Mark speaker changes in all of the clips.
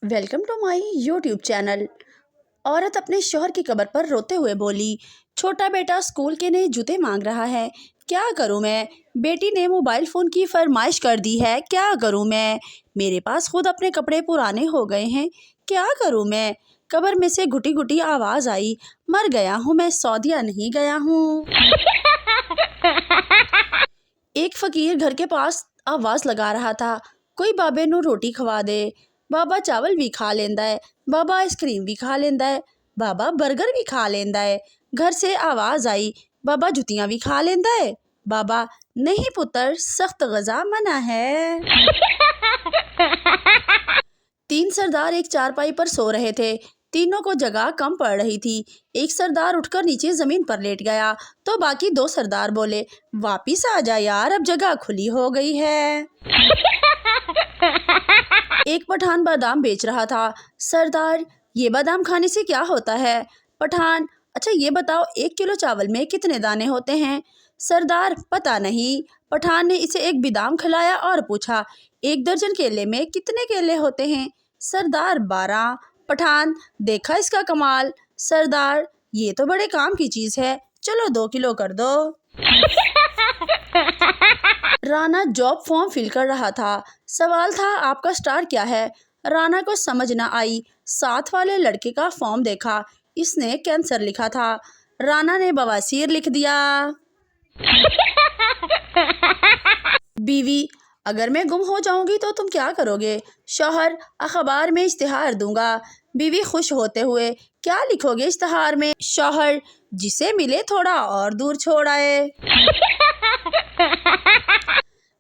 Speaker 1: Welcome to my YouTube channel. औरत अपने शौहर की कब्र पर रोते हुए बोली, छोटा बेटा स्कूल के नए जूते मांग रहा है, क्या करूं मैं। बेटी ने मोबाइल फ़ोन की फरमाइश कर दी है, क्या करूं मैं। मेरे पास खुद अपने कपड़े पुराने हो गए हैं, क्या करूं मैं। कब्र में से घुटी घुटी आवाज़ आई, मर गया हूं मैं, सऊदीया नहीं गया हूं। एक फ़कीर घर के पास आवाज़ लगा रहा था, कोई बाबे नू रोटी खवा दे। बाबा चावल भी खा लेंदा है, बाबा आइसक्रीम भी खा लेंदा है, बाबा बर्गर भी खा लेंदा है। घर से आवाज़ आई, बाबा जुतियाँ भी खा लेंदा है। बाबा, नहीं पुत्र, सख्त गज़ा मना है। तीन सरदार एक चारपाई पर सो रहे थे। तीनों को जगह कम पड़ रही थी। एक सरदार उठकर नीचे जमीन पर लेट गया तो बाकी दो सरदार बोले, वापिस आ जा यार, अब जगह खुली हो गई है। एक पठान बादाम बेच रहा था। सरदार, ये बादाम खाने से क्या होता है। पठान, अच्छा ये बताओ, 1 किलो चावल में कितने दाने होते हैं। सरदार, पता नहीं। पठान ने इसे एक बादाम खिलाया और पूछा, 1 दर्जन केले में कितने केले होते हैं। सरदार, 12। पठान, देखा इसका कमाल। सरदार, ये तो बड़े काम की चीज़ है, चलो 2 किलो कर दो। राना जॉब फॉर्म फिल कर रहा था। सवाल था, आपका स्टार क्या है। राना को समझ न आई। साथ वाले लड़के का फॉर्म देखा, इसने कैंसर लिखा था। राना ने बवासीर लिख दिया। बीवी, अगर मैं गुम हो जाऊंगी तो तुम क्या करोगे। शौहर, अखबार में इश्तिहार दूंगा। बीवी खुश होते हुए, क्या लिखोगे इश्तिहार में। शौहर, जिसे मिले थोड़ा और दूर छोड़ आए।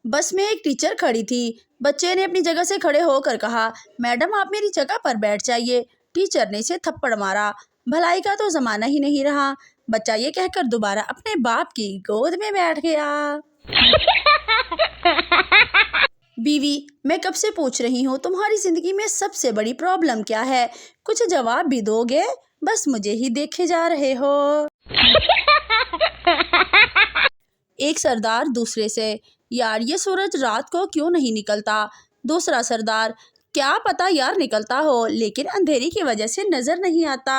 Speaker 1: बस में एक टीचर खड़ी थी। बच्चे ने अपनी जगह से खड़े होकर कहा, मैडम आप मेरी जगह पर बैठ जाइए। टीचर ने इसे थप्पड़ मारा। भलाई का तो ज़माना ही नहीं रहा। बच्चा ये कहकर दोबारा अपने बाप की गोद में बैठ गया। बीवी, मैं कब से पूछ रही हूँ तुम्हारी ज़िंदगी में सबसे बड़ी प्रॉब्लम क्या है, कुछ जवाब भी दोगे, बस मुझे ही देखे जा रहे हो। एक सरदार दूसरे से, यार ये सूरज रात को क्यों नहीं निकलता। दूसरा सरदार, क्या पता यार निकलता हो, लेकिन अंधेरी की वजह से नजर नहीं आता।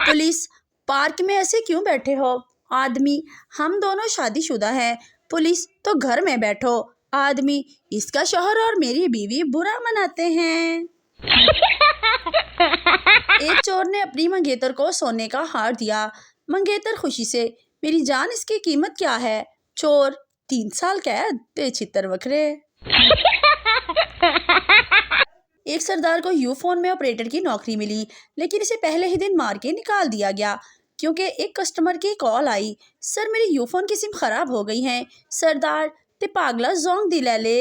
Speaker 1: पुलिस, पार्क में ऐसे क्यों बैठे हो। आदमी, हम दोनों शादीशुदा हैं। पुलिस, तो घर में बैठो। आदमी, इसका शौहर और मेरी बीवी बुरा मनाते हैं। एक चोर ने अपनी मंगेतर को सोने का हार दिया। मंगेतर खुशी से, मेरी जान, इसकी कीमत क्या है। चोर, 3 साल कैद, ते छितर वखरे। एक सरदार को यूफोन में ऑपरेटर की नौकरी मिली, लेकिन इसे पहले ही दिन मार के निकाल दिया गया क्योंकि एक कस्टमर की कॉल आई, सर मेरी यूफोन की सिम खराब हो गई है। सरदार, ते पागला जोंग दी ले ले।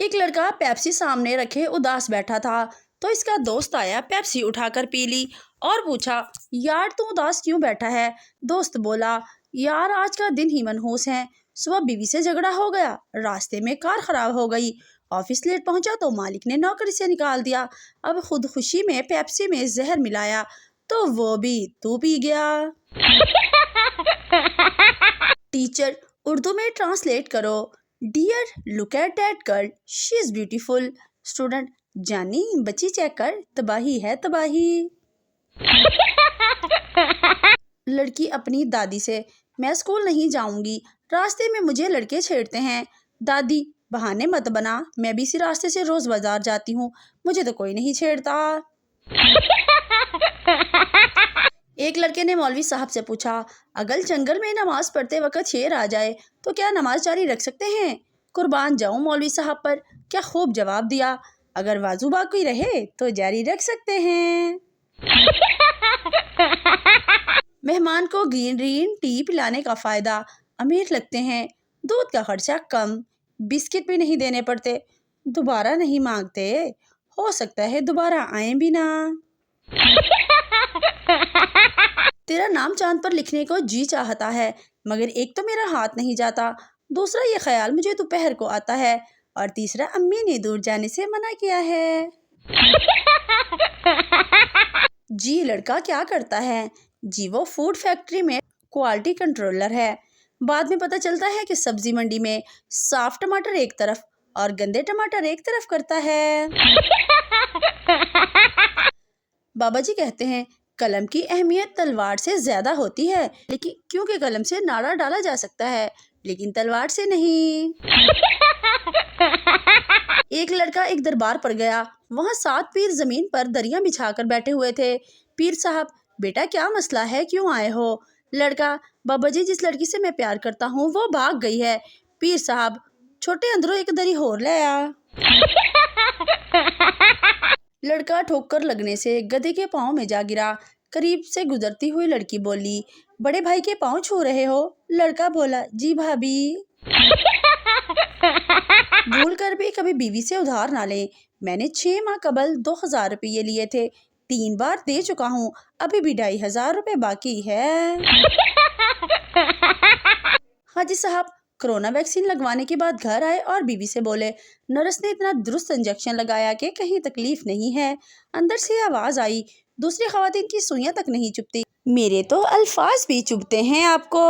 Speaker 1: एक लड़का पेप्सी सामने रखे उदास बैठा था तो इसका दोस्त आया, पेप्सी उठाकर पी ली और पूछा, यार तू उदास क्यों बैठा है। दोस्त बोला, यार आज का दिन ही मनहूस है। सुबह बीवी से झगड़ा हो गया, रास्ते में कार खराब हो गई, ऑफिस लेट पहुंचा तो मालिक ने नौकरी से निकाल दिया, अब खुद खुशी में पेप्सी में जहर मिलाया तो वो भी तू पी गया। टीचर, उर्दू में ट्रांसलेट करो। Dear, look at that girl, she is beautiful. Student, जानी बच्ची चेक कर, तबाही है तबाही। लड़की अपनी दादी से, मैं स्कूल नहीं जाऊंगी, रास्ते में मुझे लड़के छेड़ते हैं। दादी, बहाने मत बना, मैं भी इसी रास्ते से रोज बाजार जाती हूँ, मुझे तो कोई नहीं छेड़ता। एक लड़के ने मौलवी साहब से पूछा, अगर जंगल में नमाज पढ़ते वक्त शेर आ जाए तो क्या नमाज जारी रख सकते हैं। कुर्बान जाऊं मौलवी साहब पर, क्या खूब जवाब दिया, अगर वाजू बाकी रहे तो जारी रख सकते हैं। मेहमान को ग्रीन टी पिलाने का फ़ायदा, अमीर लगते हैं, दूध का खर्चा कम, बिस्किट भी नहीं देने पड़ते, दोबारा नहीं मांगते, हो सकता है दोबारा आए भी ना। तेरा नाम चांद पर लिखने को जी चाहता है, मगर एक तो मेरा हाथ नहीं जाता, दूसरा ये ख्याल मुझे दोपहर को आता है, और तीसरा अम्मी ने दूर जाने से मना किया है। जी लड़का क्या करता है। जी वो फूड फैक्ट्री में क्वालिटी कंट्रोलर है। بعد میں پتہ چلتا ہے کہ سبزی منڈی میں صاف ٹماٹر ایک طرف اور گندے ٹماٹر ایک طرف کرتا ہے۔ بابا جی کہتے ہیں قلم کی اہمیت تلوار سے زیادہ ہوتی ہے، لیکن کیونکہ قلم سے نعرہ ڈالا جا سکتا ہے لیکن تلوار سے نہیں۔ ایک لڑکا ایک دربار پر گیا، وہاں 7 پیر زمین پر دریاں بچھا کر بیٹھے ہوئے تھے۔ پیر صاحب، بیٹا کیا مسئلہ ہے، کیوں آئے ہو؟ لڑکا، بابا جی جس لڑکی سے میں پیار کرتا ہوں وہ بھاگ گئی ہے۔ پیر صاحب، چھوٹے اندروں ایک دری ہور لے آ۔ لڑکا ٹھوکر لگنے سے گدھے کے پاؤں میں جا گرا۔ قریب سے گزرتی ہوئی لڑکی بولی، بڑے بھائی کے پاؤں چھو رہے ہو؟ لڑکا بولا، جی بھابی۔ بھول کر بھی کبھی بیوی سے ادھار نہ لیں، میں نے 6 ماہ قبل 2000 روپے لیے تھے، 3 بار دے چکا ہوں، ابھی بھی 2500 روپے باقی ہے۔ حاجی صاحب کرونا ویکسین لگوانے کے بعد گھر آئے اور بیوی سے بولے، نرس نے اتنا درست انجیکشن لگایا کہ کہیں تکلیف نہیں ہے۔ اندر سے آواز آئی، دوسری خواتین کی سوئیاں تک نہیں چبھتی، میرے تو الفاظ بھی چبھتے ہیں آپ کو۔